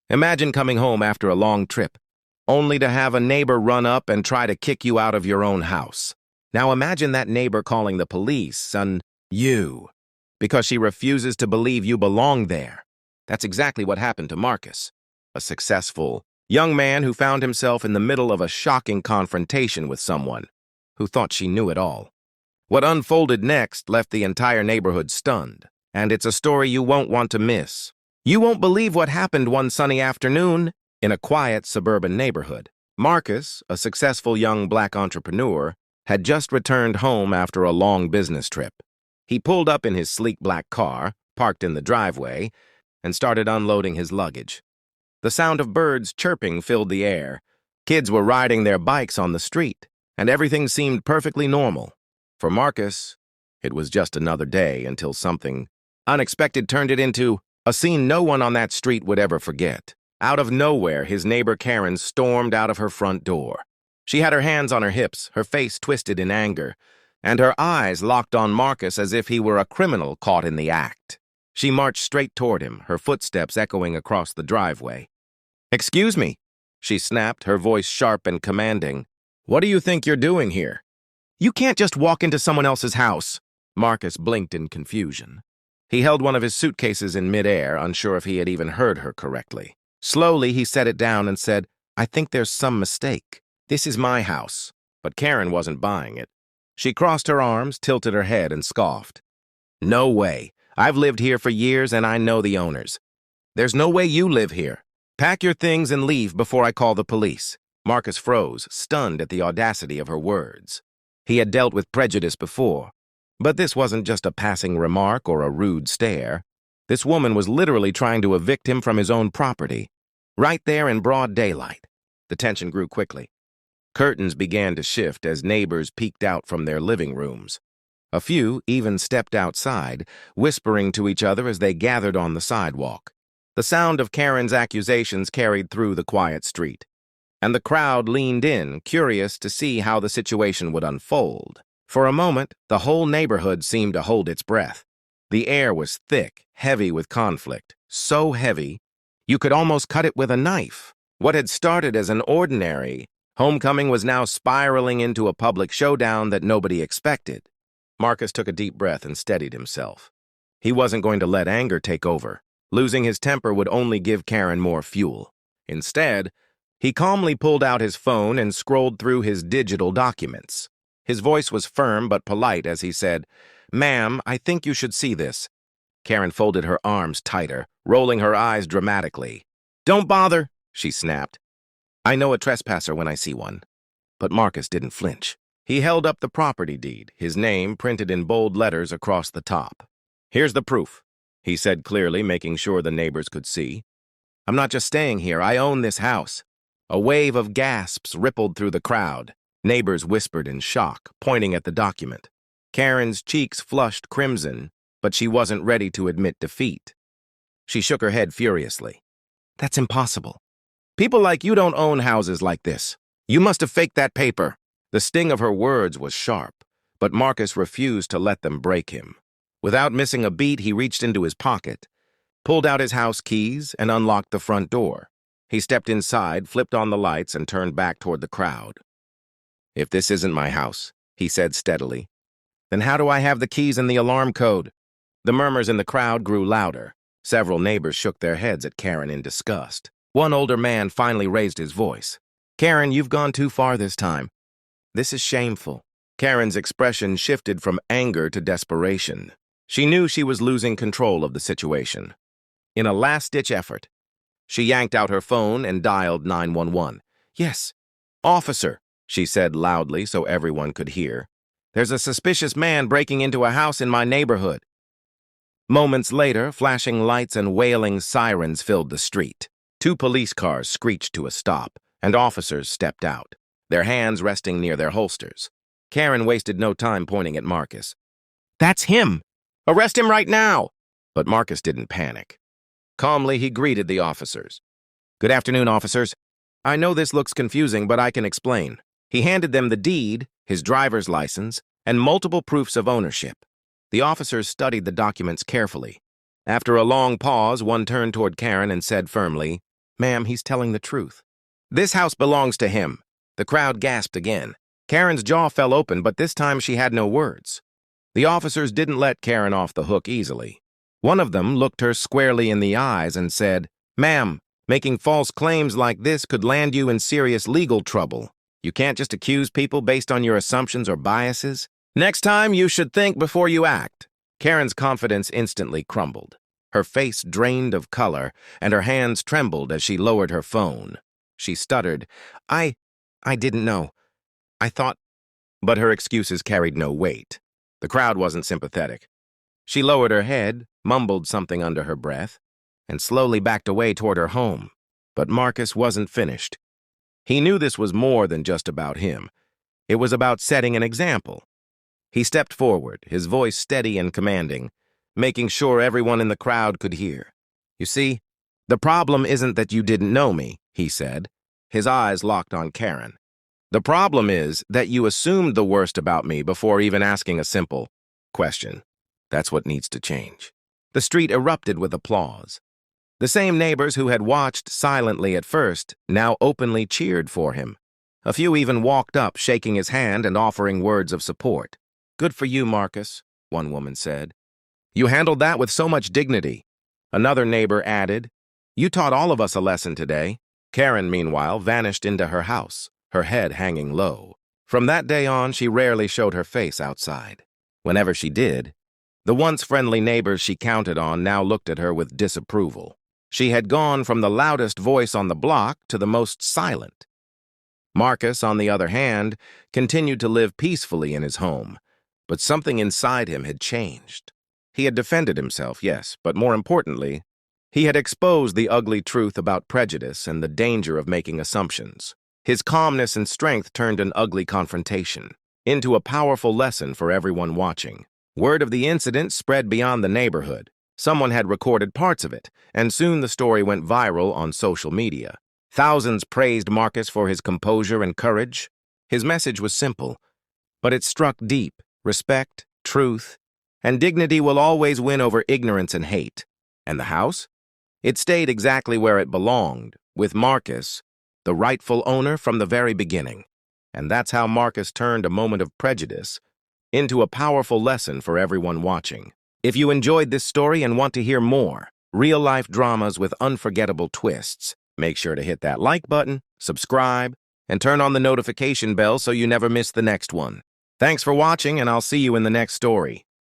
Imagine coming home after a long trip, only to have a neighbor run up and try to kick you out of your own house. Now imagine that neighbor calling the police on you because she refuses to believe you belong there. That's exactly what happened to Marcus, a successful young man who found himself in the middle of a shocking confrontation with someone who thought she knew it all. What unfolded next left the entire neighborhood stunned, and it's a story you won't want to miss. You won't believe what happened one sunny afternoon in a quiet suburban neighborhood. Marcus, a successful young black entrepreneur, had just returned home after a long business trip. He pulled up in his sleek black car, parked in the driveway, and started unloading his luggage. The sound of birds chirping filled the air. Kids were riding their bikes on the street, and everything seemed perfectly normal. For Marcus, it was just another day until something unexpected turned it into a scene no one on that street would ever forget. Out of nowhere, his neighbor Karen stormed out of her front door. She had her hands on her hips, her face twisted in anger, and her eyes locked on Marcus as if he were a criminal caught in the act. She marched straight toward him, her footsteps echoing across the driveway. "Excuse me," she snapped, her voice sharp and commanding. "What do you think you're doing here? You can't just walk into someone else's house." Marcus blinked in confusion. He held one of his suitcases in midair, unsure if he had even heard her correctly. Slowly, he set it down and said, "I think there's some mistake. This is my house." But Karen wasn't buying it. She crossed her arms, tilted her head, and scoffed. "No way. I've lived here for years and I know the owners. There's no way you live here. Pack your things and leave before I call the police." Marcus froze, stunned at the audacity of her words. He had dealt with prejudice before, but this wasn't just a passing remark or a rude stare. This woman was literally trying to evict him from his own property, right there in broad daylight. The tension grew quickly. Curtains began to shift as neighbors peeked out from their living rooms. A few even stepped outside, whispering to each other as they gathered on the sidewalk. The sound of Karen's accusations carried through the quiet street, and the crowd leaned in, curious to see how the situation would unfold. For a moment, the whole neighborhood seemed to hold its breath. The air was thick, heavy with conflict, so heavy you could almost cut it with a knife. What had started as an ordinary homecoming was now spiraling into a public showdown that nobody expected. Marcus took a deep breath and steadied himself. He wasn't going to let anger take over. Losing his temper would only give Karen more fuel. Instead, he calmly pulled out his phone and scrolled through his digital documents. His voice was firm but polite as he said, "Ma'am, I think you should see this." Karen folded her arms tighter, rolling her eyes dramatically. "Don't bother," she snapped. "I know a trespasser when I see one." But Marcus didn't flinch. He held up the property deed, his name printed in bold letters across the top. "Here's the proof," he said clearly, making sure the neighbors could see. "I'm not just staying here, I own this house." A wave of gasps rippled through the crowd. Neighbors whispered in shock, pointing at the document. Karen's cheeks flushed crimson, but she wasn't ready to admit defeat. She shook her head furiously. "That's impossible. People like you don't own houses like this. You must have faked that paper." The sting of her words was sharp, but Marcus refused to let them break him. Without missing a beat, he reached into his pocket, pulled out his house keys, and unlocked the front door. He stepped inside, flipped on the lights, and turned back toward the crowd. "If this isn't my house," he said steadily, "then how do I have the keys and the alarm code?" The murmurs in the crowd grew louder. Several neighbors shook their heads at Karen in disgust. One older man finally raised his voice. "Karen, you've gone too far this time. This is shameful." Karen's expression shifted from anger to desperation. She knew she was losing control of the situation. In a last-ditch effort, she yanked out her phone and dialed 911. "Yes, officer," she said loudly so everyone could hear. "There's a suspicious man breaking into a house in my neighborhood." Moments later, flashing lights and wailing sirens filled the street. 2 police cars screeched to a stop, and officers stepped out, their hands resting near their holsters. Karen wasted no time pointing at Marcus. "That's him! Arrest him right now!" But Marcus didn't panic. Calmly, he greeted the officers. "Good afternoon, officers. I know this looks confusing, but I can explain." He handed them the deed, his driver's license, and multiple proofs of ownership. The officers studied the documents carefully. After a long pause, one turned toward Karen and said firmly, Ma'am, he's telling the truth. This house belongs to him. The crowd gasped again. Karen's jaw fell open, but this time she had no words. The officers didn't let Karen off the hook easily. One of them looked her squarely in the eyes and said, "Ma'am, making false claims like this could land you in serious legal trouble. You can't just accuse people based on your assumptions or biases. Next time, you should think before you act." Karen's confidence instantly crumbled. Her face drained of color, and her hands trembled as she lowered her phone. She stuttered, I didn't know. I thought..." But her excuses carried no weight. The crowd wasn't sympathetic. She lowered her head, mumbled something under her breath, and slowly backed away toward her home. But Marcus wasn't finished. He knew this was more than just about him. It was about setting an example. He stepped forward, his voice steady and commanding, making sure everyone in the crowd could hear. "You see, the problem isn't that you didn't know me," he said. His eyes locked on Karen. "The problem is that you assumed the worst about me before even asking a simple question. That's what needs to change." The street erupted with applause. The same neighbors who had watched silently at first now openly cheered for him. A few even walked up, shaking his hand and offering words of support. "Good for you, Marcus," one woman said. "You handled that with so much dignity." Another neighbor added, "You taught all of us a lesson today." Karen, meanwhile, vanished into her house, her head hanging low. From that day on, she rarely showed her face outside. Whenever she did, the once friendly neighbors she counted on now looked at her with disapproval. She had gone from the loudest voice on the block to the most silent. Marcus, on the other hand, continued to live peacefully in his home, but something inside him had changed. He had defended himself, yes, but more importantly, he had exposed the ugly truth about prejudice and the danger of making assumptions. His calmness and strength turned an ugly confrontation into a powerful lesson for everyone watching. Word of the incident spread beyond the neighborhood. Someone had recorded parts of it, and soon the story went viral on social media. Thousands praised Marcus for his composure and courage. His message was simple, but it struck deep. Respect, truth, and dignity will always win over ignorance and hate. And the house? It stayed exactly where it belonged, with Marcus, the rightful owner from the very beginning. And that's how Marcus turned a moment of prejudice into a powerful lesson for everyone watching. If you enjoyed this story and want to hear more real-life dramas with unforgettable twists, make sure to hit that like button, subscribe, and turn on the notification bell so you never miss the next one. Thanks for watching, and I'll see you in the next story.